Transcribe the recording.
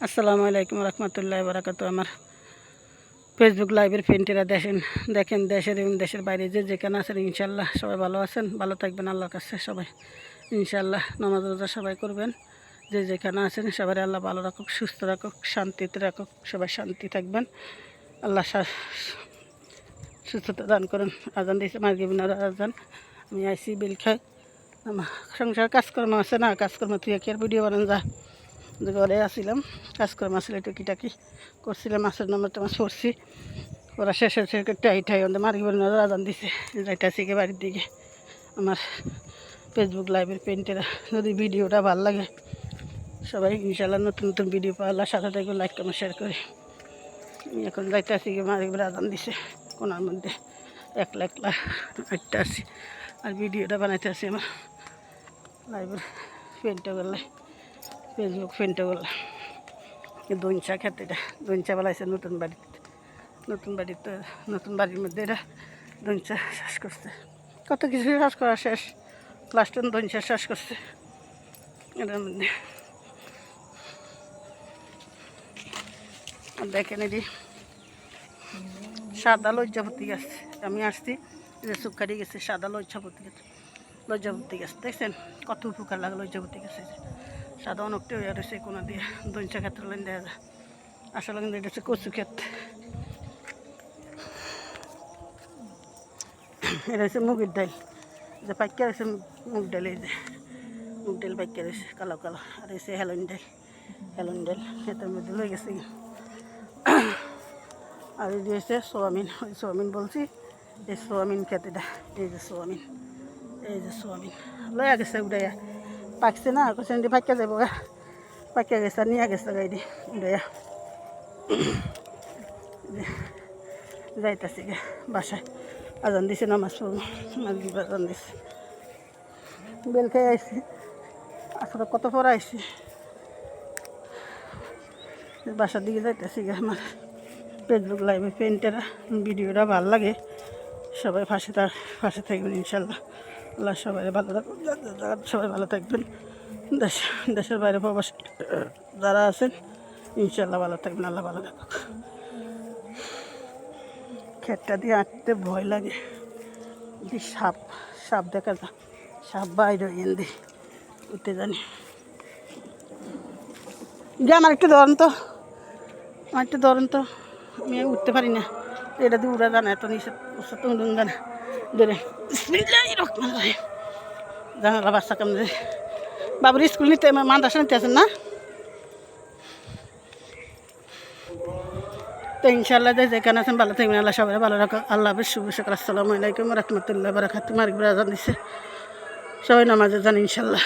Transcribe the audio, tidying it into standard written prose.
আসসালামু আলাইকুম রহমতুল্লাহি বারাকাতু। আমার ফেসবুক লাইভের ফ্রেন্ডেরা দেখেন দেশের এবং দেশের বাইরে যে যেখানে আছেন ইনশাল্লাহ সবাই ভালো আছেন, ভালো থাকবেন আল্লাহর কাছে সবাই ইনশাল্লাহ। নামাজ রোজা সবাই করবেন, যে যেখানে আছেন সবাই আল্লাহ ভালো রাখুক, সুস্থ রাখুক, শান্তিতে রাখুক, সবাই শান্তি থাকবেন। আল্লাহ সুস্থতা দান করুন। আজান দিয়েছে মাগরিবের আজান, আমি আইসি বিল খাই। আমার সংসার কাজকর্ম আছে না, কাজকর্ম তুই কি আর ভিডিও বানান যা, যে ঘরে আসছিলাম কাজকর্ম আসলে টুকিটাকি করছিলাম, মাছের নাম্বার টামাজ করছি, ওরা শেষ হয়েছে ঠাই ওদের মার্কেট আজান দিছে, যাইতেছি গিয়ে বাড়ির দিকে। আমার ফেসবুক লাইভের পেন্টেরা যদি ভিডিওটা ভালো লাগে সবাই ইনশাল্লাহ নতুন নতুন ভিডিও পাওয়ার সাথে থাকবে, লাইক কমেন্ট শেয়ার করে। আমি এখন যাইতেছি গিয়ে মার্কেট আজান দিছে কোনার মধ্যে একলা একলা হাঁটতে আসি আর ভিডিওটা বানাইতে আসি আমার লাইভের পেন্টটা করলে, ফেসবুক ফ্রেন্ডটা বললাম দইঞ্চা খেতে, এটা দইঞ্চা বেলাইছে নতুন বাড়িতে নতুন বাড়ির মধ্যে এটা দইঞ্চা শ্বাস করছে, কত কিছু শ্বাস করা শেষ, লাস্ট দইঞ্চা শ্বাস করছে এটার মধ্যে। দেখেন এটি সাদা লজ্জাপতি গাছ, আমি আসছি যে সুখারি গেছে সাদা লজ্জাপতি গাছ দেখছেন কত উপকার লাগে লজ্জাপতি গাছে, সাদা অনেকটা হয়ে রয়েছে কোনো দিয়ে দইঞ্চা ক্ষেত্রে লাইন দেওয়া যায়। আসলে কিন্তু এটা হচ্ছে কচু ক্ষেত, এটা হচ্ছে মুগের ডাল, যে পাইকা রয়েছে মুগ ডাল, এই যে মুগ ডাল পাইকা রয়েছে কালো কালো, আর হচ্ছে হেলন ডাল ক্ষেতের মধ্যে লয়ে গেছে। আর এই যে হচ্ছে সোয়াবিন, ওই সোয়াবিন বলছি, এই সোয়াবিন খেতে দেয়, এই যে সোয়াবিন লয়ে গেছে উড়াইয়া, পাকছে না কোথায় পাইকা যাবো, পাইকা গেছে আর নিয়ে গেছে গাড়ি উড়াইয়া, যাইতেছি গে বাসায়। আজান দিছে নামাজ পড়বো, মাগরিব আজান দিছে, বেল খেয়ে আইসি, আসলে কত পর আইসি, বাসার দিকে যাইতেছি গে। আমার ফেসবুক লাইভে পেন্টেরা ভিডিওটা ভালো লাগে সবাই পাশে থাকবেন ইনশাল্লাহ। আল্লাহ সবাই ভালো থাকুন, সবাই ভালো থাকবেন, দেশের বাইরে প্রবাস যারা আছেন ইনশাল্লাহ ভালো থাকবেন, আল্লাহ ভালো থাকুক। ক্ষেতটা দিয়ে আঁটতে ভয় লাগে, সাপ দেখা যায়, সাপ বাইরে এনে উঠতে জানি গিয়ে, আমার একটু ধরেন তো, আমি উঠতে পারি না, এটা দিয়ে উড়া জানা এত নিচে তো উড়ুন জানা ধরে জানালা বাচ্চা কামড়ে। বাবুর স্কুল নিতে মাদ্রাসা নিতে আছেন না তো ইনশাল্লাহ, যেখানে আছেন ভালো থাকবেন, আল্লাহ সবাই ভালো রাখো। আল্লাহ হাফেজ, শুভ সকাল, আসসালামু আলাইকুম রহমতুল্লাহ বারাকাতুহু। মাগরিবের আজান দিচ্ছে, সবাই নামাজে যান ইনশাল্লাহ।